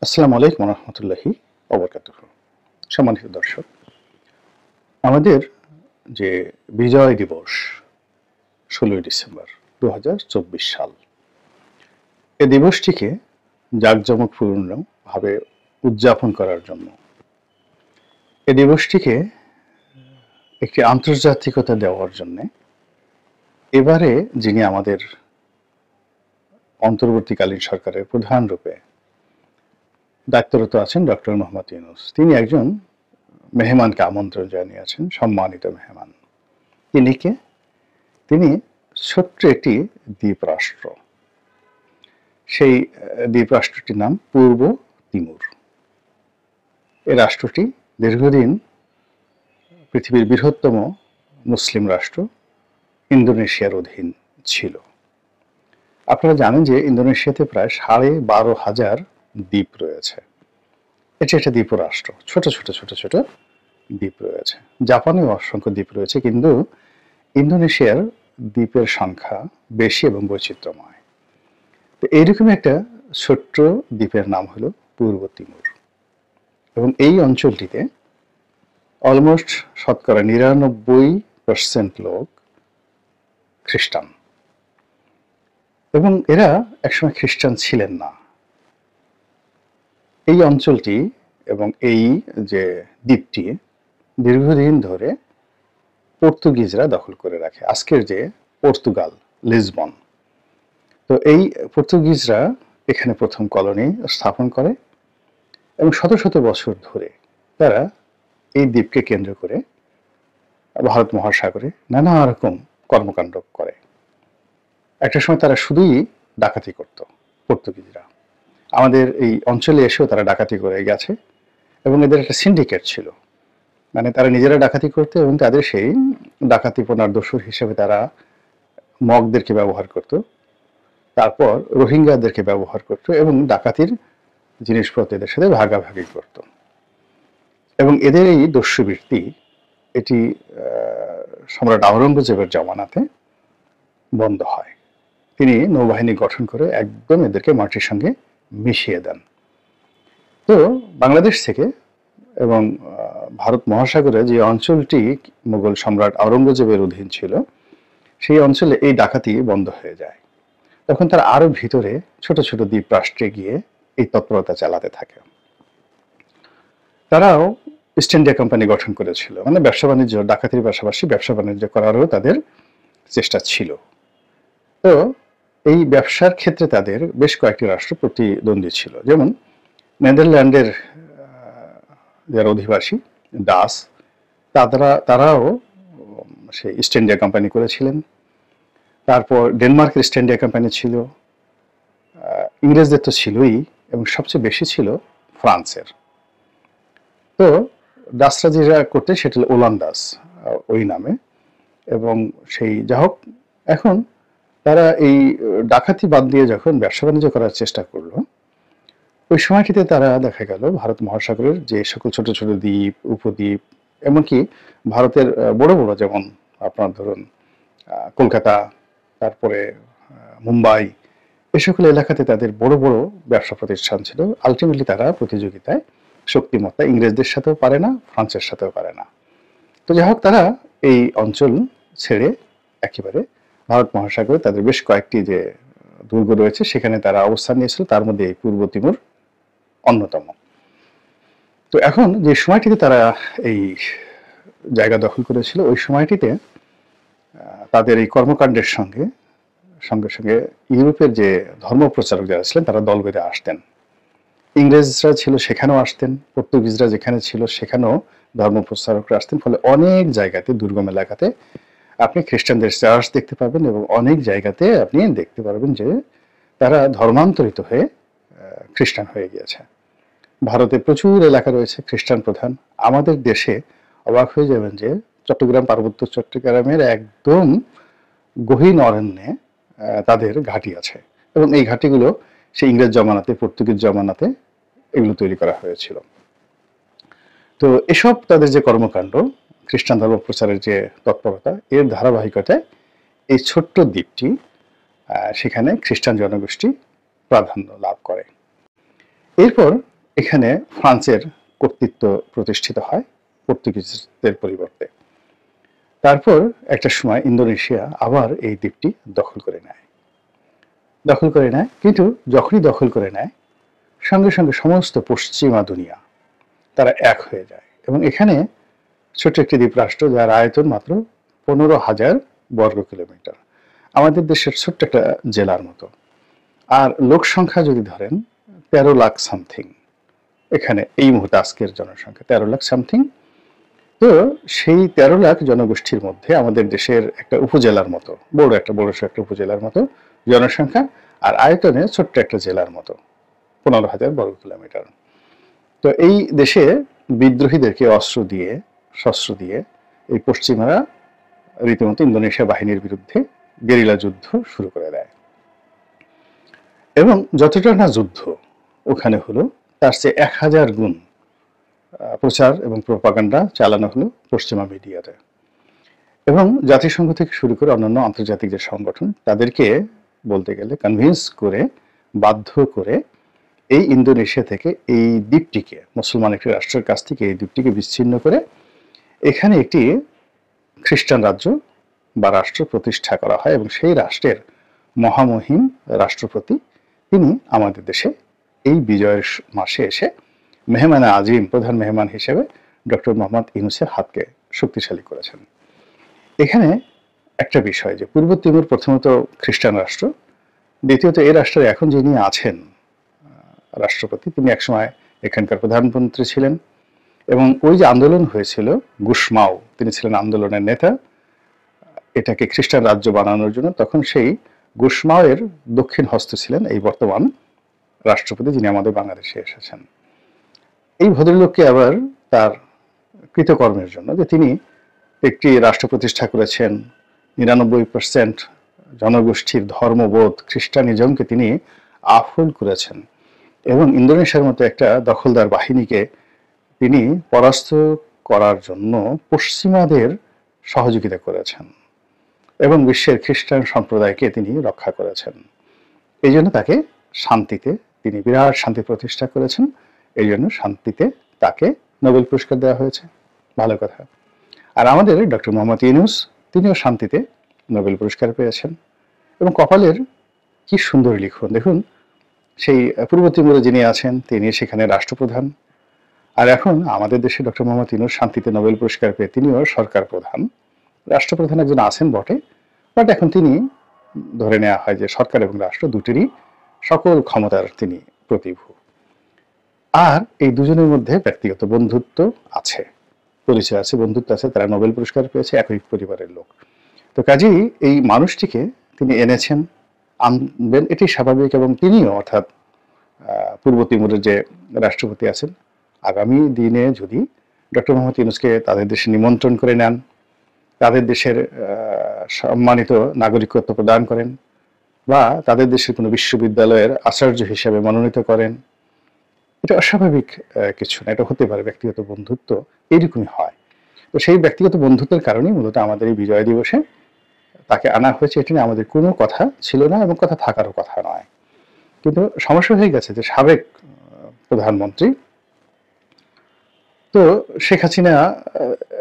আসসালামু আলাইকুম রহমতুল্লাহি ওবরকাতুহু। সম্মানিত দর্শক, আমাদের যে বিজয় দিবস ১৬ই ডিসেম্বর ২০২৪ সাল, এ দিবসটিকে জাঁকজমকপূর্ণভাবে উদযাপন করার জন্য, এ দিবসটিকে একটি আন্তর্জাতিকতা দেওয়ার জন্যে এবারে যিনি আমাদের অন্তর্বর্তীকালীন সরকারের প্রধান রূপে দায়িত্বরত আছেন ডক্টর মোহাম্মদ ইউনূস, তিনি একজন মেহমানকে আমন্ত্রণ জানিয়েছেন, সম্মানিত মেহমান। তিনি কে? তিনি ছোট্ট একটি দ্বীপরাষ্ট্র। সেই দ্বীপরাষ্ট্রটির নাম পূর্ব তিমুর। এই রাষ্ট্রটি দীর্ঘদিন পৃথিবীর বৃহত্তম মুসলিম রাষ্ট্র ইন্দোনেশিয়ার অধীন ছিল। আপনারা জানেন যে ইন্দোনেশিয়াতে প্রায় ১২,৫০০ দ্বীপ রয়েছে। এটি একটা দ্বীপরাষ্ট্র, ছোট ছোট ছোট ছোট দ্বীপ রয়েছে। জাপানেও অসংখ্য দ্বীপ রয়েছে, কিন্তু ইন্দোনেশিয়ার দ্বীপের সংখ্যা বেশি এবং বৈচিত্র্যময়। তো এইরকম একটা ছোট্ট দ্বীপের নাম হলো পূর্ব তিমুর, এবং এই অঞ্চলটিতে অলমোস্ট শতকরা ৯৯% লোক খ্রিস্টান, এবং এরা একসময় খ্রিস্টান ছিলেন না। এই অঞ্চলটি এবং এই যে দ্বীপটি দীর্ঘদিন ধরে পর্তুগিজরা দখল করে রাখে, আজকের যে পর্তুগাল, লিসবন। তো এই পর্তুগিজরা এখানে প্রথম কলোনি স্থাপন করে, এবং শত শত বছর ধরে তারা এই দ্বীপকে কেন্দ্র করে ভারত মহাসাগরে নানা রকম কর্মকাণ্ড করে। একটা সময় তারা শুধুই ডাকাতি করত, পর্তুগিজরা আমাদের এই অঞ্চলে এসেও তারা ডাকাতি করে গেছে, এবং এদের একটা সিন্ডিকেট ছিল। মানে তারা নিজেরা ডাকাতি করতে, এবং তাদের সেই ডাকাতিপনার দোসর হিসেবে তারা মগদেরকে ব্যবহার করত, তারপর রোহিঙ্গাদেরকে ব্যবহার করত, এবং ডাকাতির জিনিসপত্র এদের সাথে ভাগাভাগি করত। এবং এদের এই দস্যুবৃত্তি এটি সম্রাট আওরঙ্গজেবের জমানাতে বন্ধ হয়। তিনি নৌবাহিনী গঠন করে একদম এদেরকে মাটির সঙ্গে মিশিয়ে দেন। তো বাংলাদেশ থেকে এবং ভারত মহাসাগরে যে অঞ্চলটি মুঘল সম্রাট আওরঙ্গজেবের অধীন ছিল, সেই অঞ্চলে এই ডাকাতি বন্ধ হয়ে যায়। তখন তারা আরো ভিতরে ছোট ছোট দ্বীপ রাষ্ট্রে গিয়ে এই তৎপরতা চালাতে থাকে। তারাও ইস্ট ইন্ডিয়া কোম্পানি গঠন করেছিল, মানে ব্যবসা বাণিজ্য, ডাকাতির পাশাপাশি ব্যবসা বাণিজ্য করারও তাদের চেষ্টা ছিল। তো এই ব্যবসার ক্ষেত্রে তাদের বেশ কয়েকটি রাষ্ট্র প্রতিদ্বন্দ্বী ছিল, যেমন নেদারল্যান্ডের যারা অধিবাসী ডাস, তারাও সেই ইস্ট ইন্ডিয়া কোম্পানি করেছিলেন। তারপর ডেনমার্কের ইস্ট ইন্ডিয়া কোম্পানি ছিল, ইংরেজদের তো ছিলই, এবং সবচেয়ে বেশি ছিল ফ্রান্সের। তো ডাসরা যেটা করতে সেটা হলো ওলান্দাস ওই নামে, এবং সেই যা হোক, এখন তারা এই ডাকাতি বাদ দিয়ে যখন ব্যবসা বাণিজ্য করার চেষ্টা করলো, ওই সময়টিতে তারা দেখা গেল ভারত মহাসাগরের যে সকল ছোট ছোট দ্বীপ, উপদ্বীপ, এমনকি ভারতের বড় বড়, যেমন আপনার ধরুন কলকাতা, তারপরে মুম্বাই, এ সকল এলাকাতে তাদের বড় বড় ব্যবসা প্রতিষ্ঠান ছিল। আলটিমেটলি তারা প্রতিযোগিতায় শক্তিমত্তা ইংরেজদের সাথেও পারে না, ফ্রান্সের সাথেও পারে না। তো যাই হোক, তারা এই অঞ্চল ছেড়ে একেবারে ভারত মহাসাগরে তাদের বেশ কয়েকটি যে দুর্গ রয়েছে সেখানে তারা অবস্থান নিয়েছিল, তার মধ্যে এই পূর্ব তিমুর অন্যতম। তো এখন যে সময়টিতে তারা এই জায়গা দখল করেছিল, ওই সময়টিতে তাদের এই কর্মকাণ্ডের সঙ্গে সঙ্গে সঙ্গে ইউরোপের যে ধর্মপ্রচারক যারা ছিলেন তারা দল বেঁধে আসতেন। ইংরেজরা ছিল সেখানেও আসতেন, পর্তুগিজরা যেখানে ছিল সেখানেও ধর্মপ্রচারকরা আসতেন। ফলে অনেক জায়গাতে, দুর্গম এলাকাতে আপনি খ্রিস্টানদের চার্চ দেখতে পাবেন, এবং অনেক জায়গাতে আপনি দেখতে পারবেন যে তারা ধর্মান্তরিত হয়ে খ্রিস্টান হয়ে গিয়েছে। ভারতে প্রচুর এলাকা রয়েছে খ্রিস্টান প্রধান। আমাদের দেশে অবাক হয়ে যাবেন যে চট্টগ্রাম, পার্বত্য চট্টগ্রামের একদম গহীন অরণ্যে তাদের ঘাঁটি আছে, এবং এই ঘাঁটিগুলো সেই ইংরেজ জমানাতে, পর্তুগিজ জমানাতে এগুলো তৈরি করা হয়েছিল। তো এসব তাদের যে কর্মকাণ্ড, খ্রিস্টান ধর্ম প্রচারের যে তৎপরতা, এর ধারাবাহিকতায় এই ছোট্ট দ্বীপটি সেখানে খ্রিস্টান জনগোষ্ঠী প্রাধান্য লাভ করে। এরপর এখানে ফ্রান্সের কর্তৃত্ব প্রতিষ্ঠিত হয় পর্তুগিজদের পরিবর্তে। তারপর একটা সময় ইন্দোনেশিয়া আবার এই দ্বীপটি দখল করে নেয়। কিন্তু যখনই দখল করে নেয়, সঙ্গে সঙ্গে সমস্ত পশ্চিমা দুনিয়া তারা এক হয়ে যায় এবং এখানে ছোট্ট একটি দ্বীপরাষ্ট্র, যার আয়তন মাত্র 15,000 বর্গ কিলোমিটার, আমাদের দেশের ছোট্ট একটা জেলার মতো। আর লোক সংখ্যা যদি ধরেন 13 লাখ সামথিং, এখানে এই মুহূর্তে আজকের জনসংখ্যা 13 লাখ সামথিং। তো সেই 13 লাখ জনগোষ্ঠীর মধ্যে আমাদের দেশের একটা উপজেলার মতো, বড় একটা উপজেলার মতো জনসংখ্যা, আর আয়তনে ছোট্ট একটা জেলার মতো 15,000 বর্গ কিলোমিটার। তো এই দেশে বিদ্রোহীদেরকে শস্ত্র দিয়ে এই পশ্চিমারা রীতিমতো ইন্দোনেশিয়া বাহিনীর বিরুদ্ধে গেরিলা যুদ্ধ শুরু করে দেয় এবং যতটা না যুদ্ধ ওখানে হলো, তার চেয়ে 1000 গুণ প্রচার এবং প্রোপাগান্ডা চালানো হলো পশ্চিমা মিডিয়াতে। এবং জাতিসংঘ থেকে শুরু করে অন্যান্য আন্তর্জাতিক যে সংগঠন, তাদেরকে বলতে গেলে কনভিন্স করে, বাধ্য করে এই ইন্দোনেশিয়া থেকে এই দ্বীপটিকে, মুসলমান একটি রাষ্ট্রের কাছ থেকে এই দ্বীপটিকে বিচ্ছিন্ন করে এখানে একটি খ্রিস্টান রাজ্য বা রাষ্ট্র প্রতিষ্ঠা করা হয় এবং সেই রাষ্ট্রের মহামহিম রাষ্ট্রপতি তিনি আমাদের দেশে এই বিজয়ের মাসে এসে মেহমান আজিম, প্রধান মেহমান হিসেবে ডক্টর মোহাম্মদ ইউনূসের হাতকে শক্তিশালী করেছেন। এখানে একটা বিষয় যে পূর্ব তিমুর প্রথমত খ্রিস্টান রাষ্ট্র, দ্বিতীয়ত এই রাষ্ট্রের এখন যিনি আছেন রাষ্ট্রপতি, তিনি একসময় এখানকার প্রধানমন্ত্রী ছিলেন এবং ওই যে আন্দোলন হয়েছিল গুশমাও, তিনি ছিলেন আন্দোলনের নেতা এটাকে খ্রিস্টান রাজ্য বানানোর জন্য। তখন সেই গুশমাওয়ের দক্ষিণ হস্ত ছিলেন এই বর্তমান রাষ্ট্রপতি, যিনি আমাদের বাংলাদেশে এসেছেন। এই ভদ্রলোককে আবার তার কৃতকর্মের জন্য, যে তিনি একটি রাষ্ট্র প্রতিষ্ঠা করেছেন, 99% জনগোষ্ঠীর ধর্মবোধ খ্রিস্টানিজমকে তিনি আফুল করেছেন এবং ইন্দোনেশিয়ার মতো একটা দখলদার বাহিনীকে তিনি পরাস্ত করার জন্য পশ্চিমাদের সহযোগিতা করেছেন এবং বিশ্বের খ্রিস্টান সম্প্রদায়কে তিনি রক্ষা করেছেন। এই জন্য তাকে শান্তিতে, তিনি বিরাট শান্তি প্রতিষ্ঠা করেছেন, এই জন্য শান্তিতে তাকে নোবেল পুরস্কার দেওয়া হয়েছে। ভালো কথা। আর আমাদের ডক্টর মোহাম্মদ ইউনূস, তিনিও শান্তিতে নোবেল পুরস্কার পেয়েছেন এবং কপালের কি সুন্দর লিখন দেখুন, সেই পূর্ব তিমুরে যিনি আছেন তিনি সেখানে রাষ্ট্রপ্রধান, আর এখন আমাদের দেশে ডক্টর মোহাম্মদ ইউনূস শান্তিতে নোবেল পুরস্কার পেয়ে তিনিও সরকার প্রধান। রাষ্ট্রপ্রধান একজন আছেন বটে, বাট এখন তিনি ধরে নেওয়া হয় যে সরকার এবং রাষ্ট্র দুটিরই সকল ক্ষমতার তিনি প্রতিভূ। আর এই দুজনের মধ্যে ব্যক্তিগত বন্ধুত্ব আছে, পরিচয় আছে, বন্ধুত্ব আছে, তারা নোবেল পুরস্কার পেয়েছে, একই পরিবারের লোক। তো কাজেই এই মানুষটিকে তিনি এনেছেন, আনবেন, এটি স্বাভাবিক। এবং তিনিও, অর্থাৎ পূর্ব তিমুরের যে রাষ্ট্রপতি আছেন, আগামী দিনে যদি ডক্টর মোহাম্মদ ইউনূসকে তাদের দেশে নিমন্ত্রণ করে নেন, তাদের দেশের সম্মানিত নাগরিকত্ব প্রদান করেন বা তাদের দেশের কোনো বিশ্ববিদ্যালয়ের আচার্য হিসেবে মনোনীত করেন, এটা অস্বাভাবিক কিছু না, এটা হতে পারে। ব্যক্তিগত বন্ধুত্ব এইরকমই হয়। তো সেই ব্যক্তিগত বন্ধুত্বের কারণেই মূলত আমাদের এই বিজয় দিবসে তাকে আনা হয়েছে। এটি নিয়ে আমাদের কোনো কথা ছিল না এবং কথা থাকারও কথা নয়। কিন্তু সমস্যা হয়ে গেছে যে সাবেক প্রধানমন্ত্রী, তো শেখ হাসিনা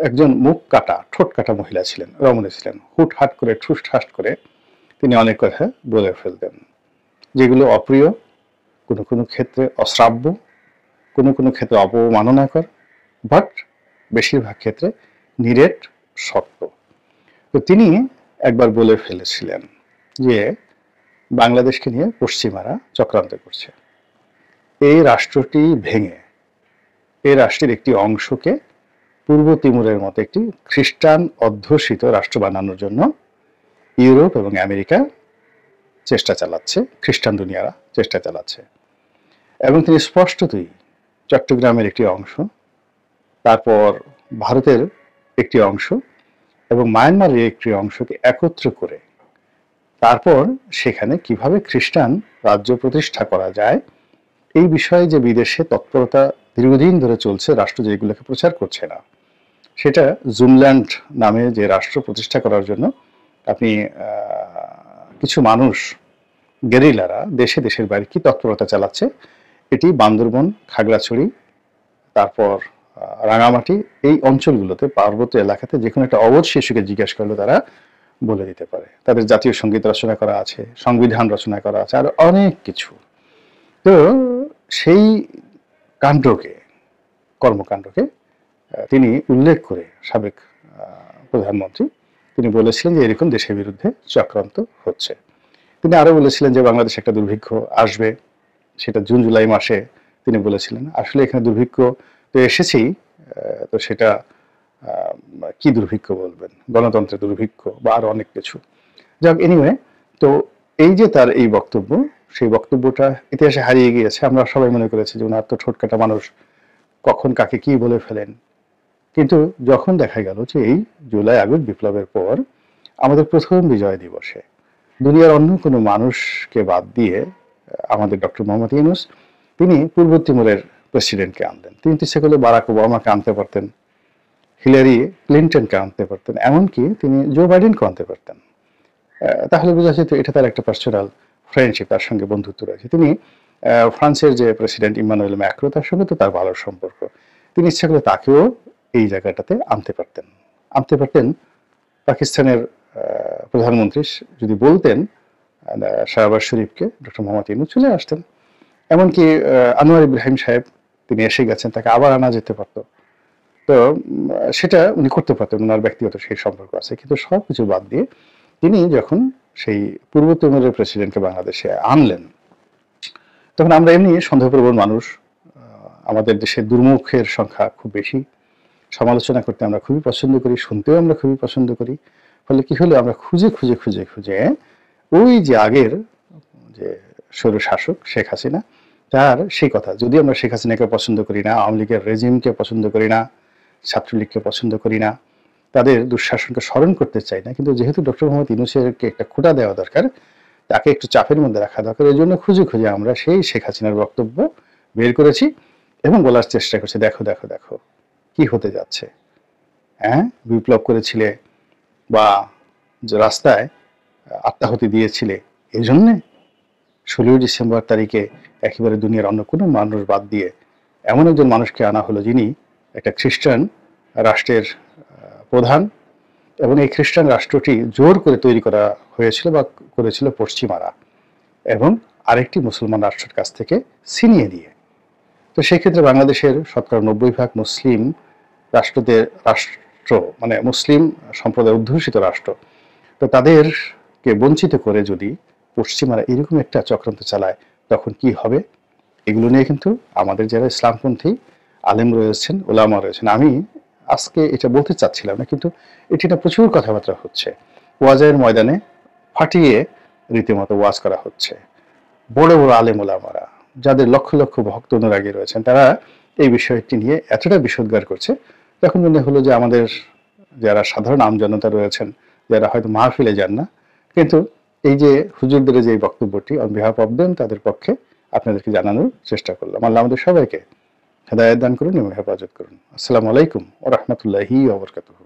একজন মুখ কাটা, ঠোঁট কাটা মহিলা ছিলেন, রমণী ছিলেন। হুটহাট করে, ঠুসঠাস করে তিনি অনেক কথা বলে ফেলতেন, যেগুলো অপ্রিয়, কোনো কোনো ক্ষেত্রে অশ্রাব্য, কোনো কোনো ক্ষেত্রে অবমাননাকর, বাট বেশিরভাগ ক্ষেত্রে নিরেট সত্য। তো তিনি একবার বলে ফেলেছিলেন যে বাংলাদেশকে নিয়ে পশ্চিমারা চক্রান্ত করছে, এই রাষ্ট্রটি ভেঙে এই রাষ্ট্রের একটি অংশকে পূর্ব তিমুরের মতো একটি খ্রিস্টান অধ্যুষিত রাষ্ট্র বানানোর জন্য ইউরোপ এবং আমেরিকা চেষ্টা চালাচ্ছে, খ্রিস্টান দুনিয়ারা চেষ্টা চালাচ্ছে। এবং তিনি স্পষ্টতই চট্টগ্রামের একটি অংশ, তারপর ভারতের একটি অংশ এবং মায়ানমারের একটি অংশকে একত্র করে তারপর সেখানে কিভাবে খ্রিস্টান রাজ্য প্রতিষ্ঠা করা যায় এই বিষয়ে যে বিদেশে তৎপরতা দীর্ঘদিন ধরে চলছে, রাষ্ট্র যেগুলোকে প্রচার করছে না, সেটা জুমল্যান্ড নামে যে রাষ্ট্র প্রতিষ্ঠা করার জন্য আপনি কিছু মানুষ, গেরিলারা দেশে দেশের বাইরে কি তৎপরতা চালাচ্ছে, এটি বান্দরবন, খাগড়াছড়ি, তারপর রাঙামাটি, এই অঞ্চলগুলোতে পার্বত্য এলাকাতে যে কোনো একটা অবধ শিশুকে জিজ্ঞেস করলে তারা বলে দিতে পারে। তাদের জাতীয় সঙ্গীত রচনা করা আছে, সংবিধান রচনা করা আছে, আর অনেক কিছু। তো সেই কাণ্ডকে, কর্মকাণ্ডকে তিনি উল্লেখ করে সাবেক প্রধানমন্ত্রী তিনি বলেছিলেন যে এরকম দেশের বিরুদ্ধে চক্রান্ত হচ্ছে। তিনি আরো বলেছিলেন যে বাংলাদেশে একটা দুর্ভিক্ষ আসবে, সেটা জুন জুলাই মাসে তিনি বলেছিলেন। আসলে এখানে দুর্ভিক্ষ তো এসেছেই, তো সেটা কি দুর্ভিক্ষ বলবেন, গণতন্ত্রের দুর্ভিক্ষ বা আরো অনেক কিছু। যাক, এনিওয়ে, তো এই যে তার এই বক্তব্য, সেই বক্তব্যটা ইতিহাসে হারিয়ে গিয়েছে। আমরা সবাই মনে করেছি যে উনার তো ঠোঁটকাটা মানুষ, কখন কাকে কি বলে ফেলেন। কিন্তু যখন দেখা গেল যে এই জুলাই আগস্ট বিপ্লবের পর আমাদের প্রথম বিজয় দিবসে দুনিয়ার অন্য কোনো মানুষকে বাদ দিয়ে আমাদের ডক্টর মোহাম্মদ ইউনূস তিনি পূর্ব তিমুরের প্রেসিডেন্টকে আনলেন। তিনি ইচ্ছে করলে বারাক ওবামাকে আনতে পারতেন, হিলারি ক্লিন্টনকে আনতে পারতেন, এমনকি তিনি জো বাইডেনকে আনতে পারতেন। তাহলে বোঝা যেত এটা তার একটা পার্সোনাল ফ্রেন্ডশিপ, তার সঙ্গে বন্ধুত্ব রয়েছে। তিনি ফ্রান্সের যে প্রেসিডেন্ট ইমানুয়েল ম্যাক্রো, তার সঙ্গে তো তার ভালো সম্পর্ক। তিনি ইচ্ছা করলে তাকেও এই জায়গাটাতে আনতে পারতেন। পাকিস্তানের প্রধানমন্ত্রী যদি বলতেন শাহবাজ শরীফকে, ডক্টর মোহাম্মদ ইউনূস চলে আসতেন। এমনকি আনোয়ার ইব্রাহিম সাহেব তিনি এসে গেছেন, তাকে আবার আনা যেতে পারত। তো সেটা উনি করতে পারতেন, ওনার ব্যক্তিগত সেই সম্পর্ক আছে। কিন্তু সব কিছু বাদ দিয়ে তিনি যখন সেই পূর্ব তিমুরের প্রেসিডেন্টকে বাংলাদেশে আনলেন, তখন আমরা এমনি সন্দেহপ্রবণ মানুষ, আমাদের দেশে দুর্মুখের সংখ্যা খুব বেশি, সমালোচনা করতে আমরা খুবই পছন্দ করি, শুনতেও আমরা খুবই পছন্দ করি। ফলে কি হলো, আমরা খুঁজে ওই যে আগের যে স্বৈরশাসক শেখ হাসিনা, তার সেই কথা, যদি আমরা শেখ হাসিনাকে পছন্দ করি না, আওয়ামী লীগের রেজিমকে পছন্দ করি না, ছাত্রলীগকে পছন্দ করি না, তাদের দুঃশাসনকে স্মরণ করতে চাই না, কিন্তু যেহেতু ডক্টর মোহাম্মদ ইউনূসকে একটা খোঁটা দেওয়া দরকার, তাকে একটু চাপের মধ্যে রাখা দরকার, এই জন্য খুঁজে আমরা সেই শেখ হাসিনার বক্তব্য বের করেছি এবং বলার চেষ্টা করছি, দেখো দেখো দেখো কি হতে যাচ্ছে। হ্যাঁ, বিপ্লব করেছিলে বা রাস্তায় আত্মাহুতি দিয়েছিলে, এই জন্যে 16 ডিসেম্বর তারিখে একেবারে দুনিয়ার অন্য কোনো মানুষ বাদ দিয়ে এমন একজন মানুষকে আনা হলো যিনি একটা খ্রিস্টান রাষ্ট্রের প্রধান, এবং এই খ্রিস্টান রাষ্ট্রটি জোর করে তৈরি করা হয়েছিল বা করেছিল পশ্চিমারা, এবং আরেকটি মুসলমান রাষ্ট্রের কাছ থেকে ছিনিয়ে দিয়ে। তো সেই ক্ষেত্রে বাংলাদেশের 90% মুসলিম রাষ্ট্র, মানে মুসলিম সম্প্রদায় অধ্যুষিত রাষ্ট্র, তো তাদেরকে বঞ্চিত করে যদি পশ্চিমারা এরকম একটা চক্রান্ত চালায়, তখন কি হবে? এগুলো নিয়ে কিন্তু আমাদের যারা ইসলামপন্থী আলেম রয়েছেন, ওলামা রয়েছেন, আমি আজকে এটা বলতে চাচ্ছিলাম না, কিন্তু এটা প্রচুর কথাবার্তা হচ্ছে, ওয়াজের ময়দানে ফাটিয়ে রীতিমতো ওয়াজ করা হচ্ছে। বড় বড় আলেম ওলামারা, যাদের লক্ষ লক্ষ ভক্ত অনুরাগী রয়েছেন, তারা এই বিষয়টি নিয়ে এতটা বিষোদ্গার করছে, তখন মনে হলো যে আমাদের যারা সাধারণ আমজনতা রয়েছেন, যারা হয়তো মাহফিলে যান না, কিন্তু এই যে হুজুরদের যে বক্তব্যটি অন বিহাফ অফ দেম, তাদের পক্ষে আপনাদেরকে জানানোর চেষ্টা করলাম। আল্লাহ আমাদের সবাইকে হেদায়েত দান করুন এবং হেফাজত করুন। আসসালামু আলাইকুম ওয়া রাহমাতুল্লাহি ওয়া বারাকাতুহু।